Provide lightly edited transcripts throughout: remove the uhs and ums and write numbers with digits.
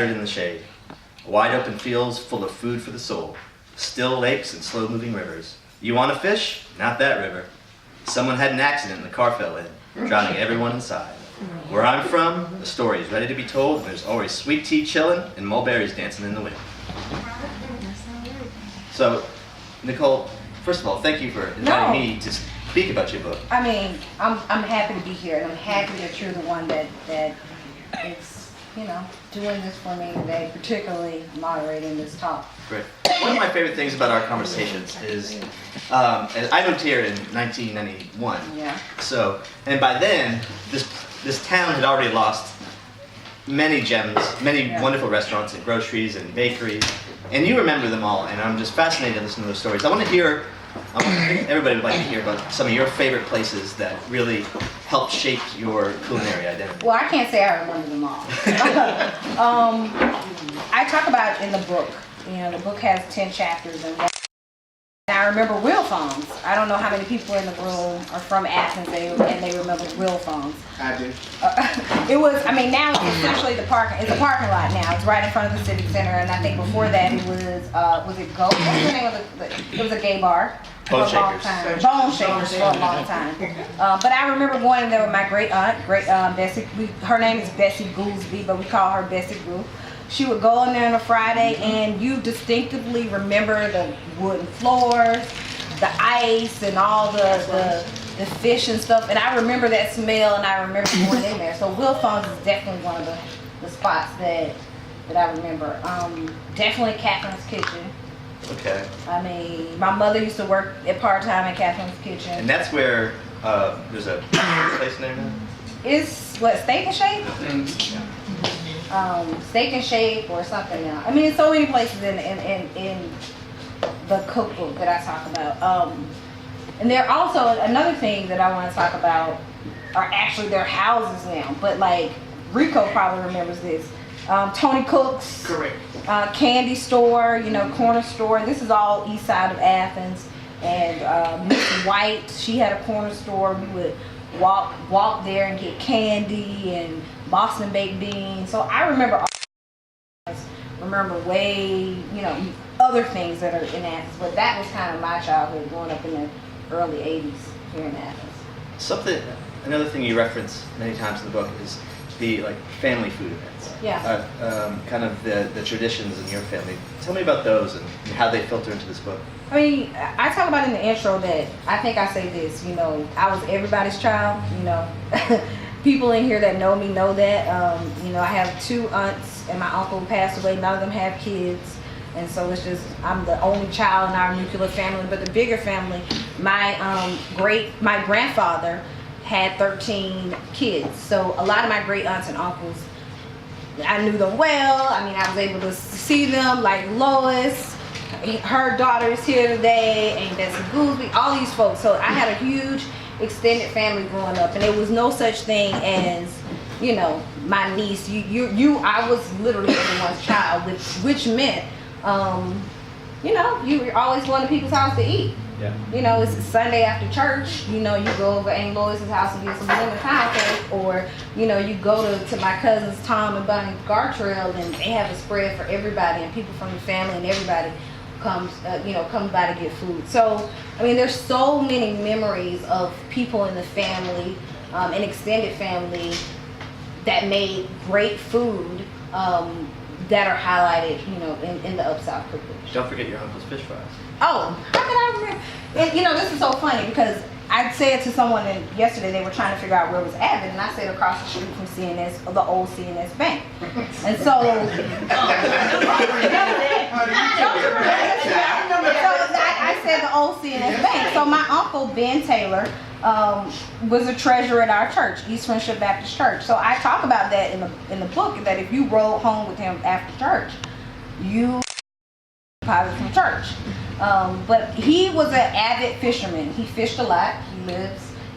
in the shade, wide open fields full of food for the soul, still lakes and slow-moving rivers. You want to fish? Not that river. Someone had an accident and the car fell in, drowning everyone inside. Where I'm from, the story is ready to be told, and there's always sweet tea chilling and mulberries dancing in the wind. So, Nicole, first of all, thank you for inviting me to speak about your book. I mean, I'm happy to be here, and I'm happy that you're the one that is, you know, doing this for me today, particularly moderating this talk. Great. One of my favorite things about our conversations is, I moved here in 1991. Yeah. So, and by then, this town had already lost many gems, many wonderful restaurants and groceries and bakeries, and you remember them all, and I'm just fascinated to listen to those stories. I want everybody would like to hear about some of your favorite places that really helped shape your culinary identity. Well, I can't say I remember them all. I talk about in the book, you know, the book has 10 chapters, and I remember wheel phones. I don't know how many people in the room are from Athens and they remember wheel phones. I do. It was, I mean, now it's essentially it's a parking lot now. It's right in front of the city center, and I think before that it was it Go? What's the name of it was a gay bar for a long time. Bone Shakers for a long time. But I remember going in there with my great aunt, Bessie. Her name is Bessie Goolsby, but we call her Bessie Goo. She would go in there on a Friday, and you distinctively remember the wooden floors, the ice, and all the fish and stuff. And I remember that smell, and I remember going in there. So Will Phones is definitely one of the spots that I remember. Definitely Catherine's Kitchen. Okay. I mean, my mother used to work at part-time at Catherine's Kitchen. And that's where there's a place there now? It's what, Steak and Shake? Steak and Shake or something now. I mean, it's so many places in the cookbook that I talk about. And there also, another thing that I want to talk about are actually their houses now. But like, Rico probably remembers this. Tony Cook's. Correct. Candy store, you know, corner store. This is all east side of Athens. And Miss White, she had a corner store. We would walk there and get candy and Boston baked beans. So I remember way, you know, other things that are in Athens. But that was kind of my childhood growing up in the early 80s here in Athens. Another thing you reference many times in the book is the family food events. Yeah. Kind of the traditions in your family. Tell me about those and how they filter into this book. I mean, I talk about in the intro that I think I say this, you know, I was everybody's child, you know. People in here that know me know that. You know, I have 2 aunts and my uncle passed away. None of them have kids. And so it's just, I'm the only child in our nuclear family. But the bigger family, my grandfather had 13 kids. So a lot of my great aunts and uncles, I knew them well. I mean, I was able to see them, like Lois, her daughter is here today, and Bessie Goolsby, all these folks. So I had a huge extended family growing up, and there was no such thing as, you know, my niece. I was literally everyone's child, which meant, you know, you were always going to people's house to eat. Yeah. You know, it's Sunday after church, you know, you go over Aunt Lois's house and get some lemon pound cake, or, you know, you go to my cousins Tom and Bunny Gartrell, and they have a spread for everybody, and people from the family and everybody comes by to get food. So, I mean, there's so many memories of people in the family, an extended family, that made great food, that are highlighted, you know, in the Upsouth Cookbook. Don't forget your uncle's fish fries. Oh, how could I remember? And, you know, this is so funny because I said to someone yesterday, they were trying to figure out where was Athens, and I said across the street from CNS, the old CNS Bank. And so, I said the old CNS Bank. So my uncle, Ben Taylor, was a treasurer at our church, East Friendship Baptist Church. So I talk about that in the book, that if you rode home with him after church, you deposit from church. But he was an avid fisherman. He fished a lot.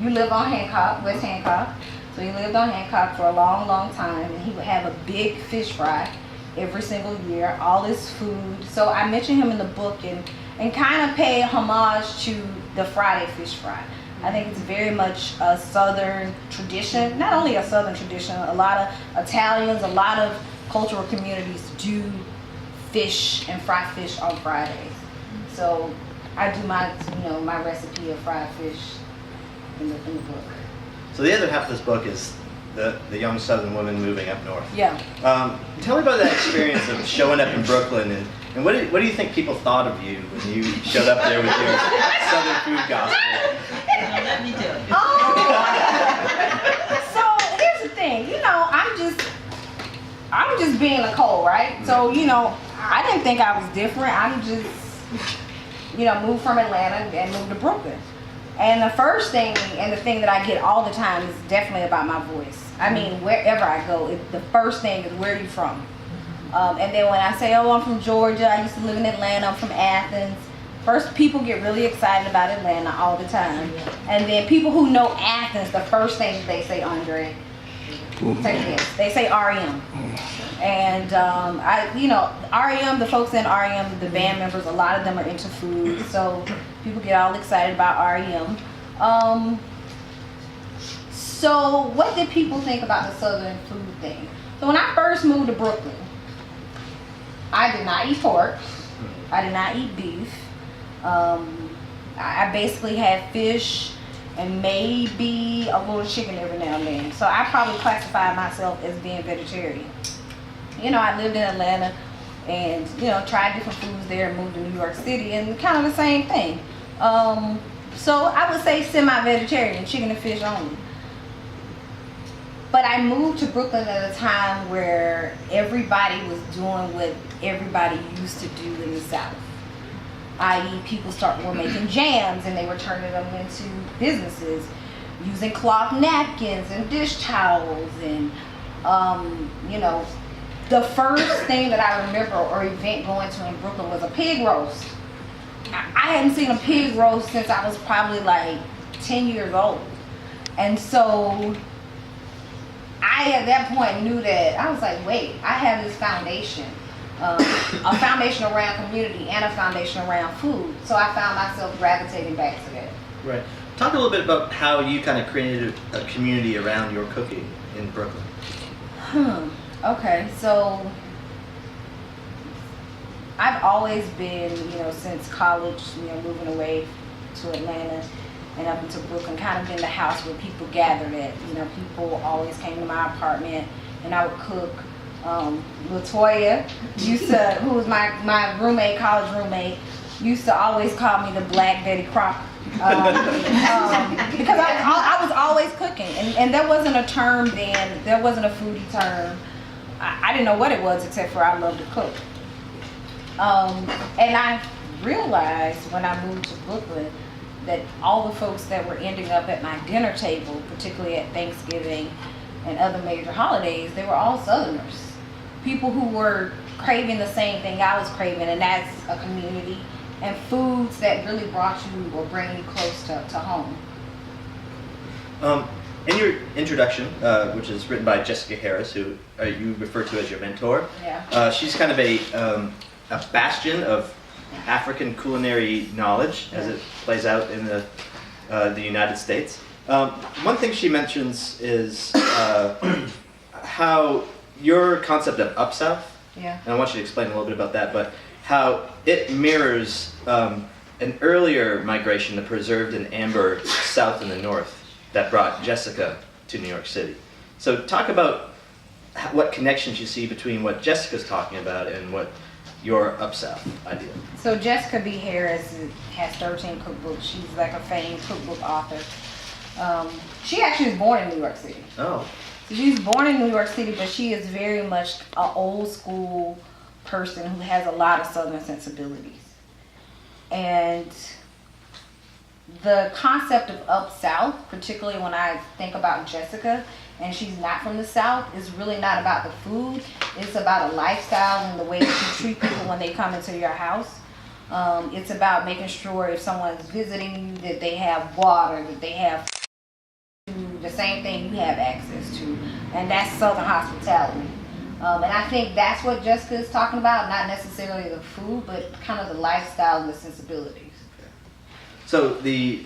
You live on Hancock, West Hancock. So he lived on Hancock for a long, long time, and he would have a big fish fry every single year, all his food. So I mention him in the book and kind of pay homage to the Friday fish fry. I think it's very much a Southern tradition. Not only a Southern tradition, a lot of Italians, a lot of cultural communities do fish and fry fish on Fridays. So I do my, my recipe of fried fish in the book. So the other half of this book is the young Southern woman moving up north. Yeah. Tell me about that experience of showing up in Brooklyn, and what do you think people thought of you when you showed up there with your Southern food gospel? Let me do it. So here's the thing, I'm just being Nicole, right? So, I didn't think I was different. I'm just, moved from Atlanta and moved to Brooklyn. And the first thing, and the thing that I get all the time, is definitely about my voice. I mean, wherever I go, the first thing is, where are you from? And then when I say, oh, I'm from Georgia, I used to live in Atlanta, I'm from Athens. First, people get really excited about Atlanta all the time. And then people who know Athens, the first thing they say, Andre, take this. They say REM. And REM, the folks in REM, the band members, a lot of them are into food. So people get all excited about REM. So what did people think about the Southern food thing? So when I first moved to Brooklyn, I did not eat pork. I did not eat beef. I basically had fish and maybe a little chicken every now and then. So I probably classify myself as being vegetarian. I lived in Atlanta and, tried different foods there and moved to New York City, and kind of the same thing. So I would say semi-vegetarian, chicken and fish only. But I moved to Brooklyn at a time where everybody was doing what everybody used to do in the South. I.e., people were making jams and they were turning them into businesses, using cloth napkins and dish towels. And, the first thing that I remember or event going to in Brooklyn was a pig roast. I hadn't seen a pig roast since I was probably like 10 years old. And so I, at that point, knew that, I was like, wait, I have this foundation. A foundation around community and a foundation around food. So I found myself gravitating back to that. Right. Talk a little bit about how you kind of created a community around your cooking in Brooklyn. Okay, so I've always been, since college, moving away to Atlanta and up into Brooklyn, kind of been the house where people gathered at. People always came to my apartment and I would cook. Latoya who was my roommate, college roommate, used to always call me the Black Betty Crocker. Because I was always cooking, and there wasn't a term then, there wasn't a foodie term. I didn't know what it was except for I loved to cook. And I realized when I moved to Brooklyn that all the folks that were ending up at my dinner table, particularly at Thanksgiving and other major holidays, they were all Southerners. People who were craving the same thing I was craving, and that's a community and foods that really brought you or bring you close to home. In your introduction, which is written by Jessica Harris, who you refer to as your mentor, she's kind of a bastion of African culinary knowledge as it plays out in the United States. One thing she mentions is how your concept of upsouth, and I want you to explain a little bit about that, but how it mirrors an earlier migration, the preserved and amber south and the north, that brought Jessica to New York City. So talk about what connections you see between what Jessica's talking about and what your upsouth idea. So Jessica B. Harris has 13 cookbooks. She's like a famed cookbook author. She actually was born in New York City. Oh. So she's born in New York City, but she is very much an old school person who has a lot of Southern sensibilities. And the concept of up south, particularly when I think about Jessica, and she's not from the South, is really not about the food. It's about a lifestyle and the way that you treat people when they come into your house. It's about making sure if someone's visiting you that they have water, that they have the same thing you have access to, and that's Southern hospitality. And I think that's what Jessica is talking about, not necessarily the food, but kind of the lifestyle and the sensibilities. So the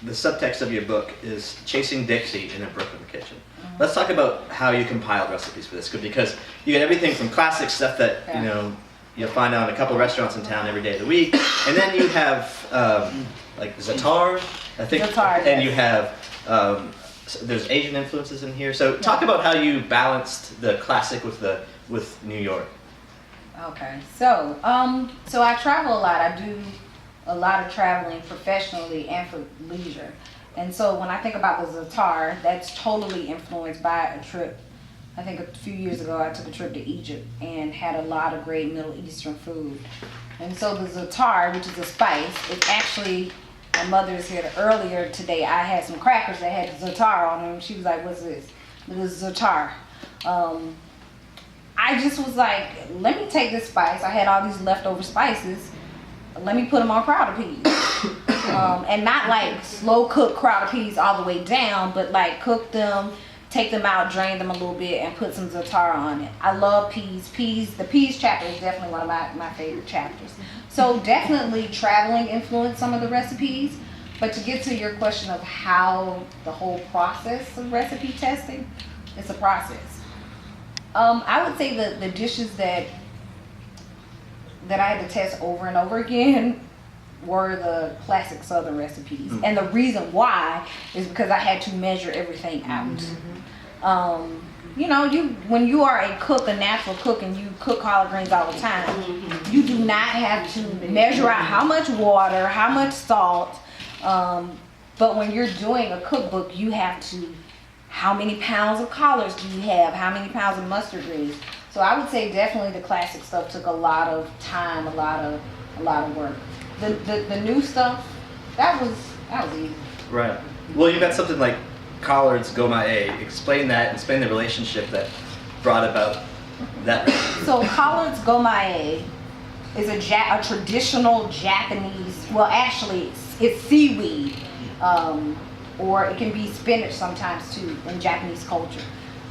subtext of your book is chasing Dixie in a Brooklyn kitchen. Let's talk about how you compiled recipes for this, because you get everything from classic stuff that you'll find out in a couple restaurants in town every day of the week, and then you have like za'atar, I think, and you have there's Asian influences in here. So talk about how you balanced the classic with New York. Okay, so I travel a lot. I do a lot of traveling professionally and for leisure. And so when I think about the za'atar, that's totally influenced by a trip. I think a few years ago I took a trip to Egypt and had a lot of great Middle Eastern food. And so the za'atar, which is a spice, it's actually, my mother's here earlier today, I had some crackers that had za'atar on them. She was like, what's this? This is za'atar. I just was like, let me take this spice. I had all these leftover spices. Let me put them on crowder peas. And not like slow cook crowder peas all the way down, but like cook them, take them out, drain them a little bit, and put some za'atar on it. I love peas. The peas chapter is definitely one of my favorite chapters. So definitely traveling influenced some of the recipes. But to get to your question of how the whole process of recipe testing, it's a process. I would say the dishes that I had to test over and over again were the classic Southern recipes. And the reason why is because I had to measure everything out. You know, when you are a cook, a natural cook, and you cook collard greens all the time, you do not have to measure out how much water, how much salt. But when you're doing a cookbook, you have to, how many pounds of collards do you have? How many pounds of mustard greens? So I would say definitely the classic stuff took a lot of time, a lot of work. The new stuff, that was easy. Right. Well, you've got something like collards gourmet. Explain that. Explain the relationship that brought about that recipe. So collards gourmet is a traditional Japanese. Well, actually, it's seaweed, or it can be spinach sometimes too in Japanese culture.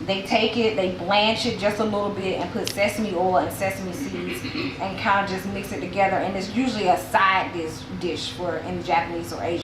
They take it, they blanch it just a little bit and put sesame oil and sesame seeds and kind of just mix it together. And it's usually a side dish for in Japanese or Asian.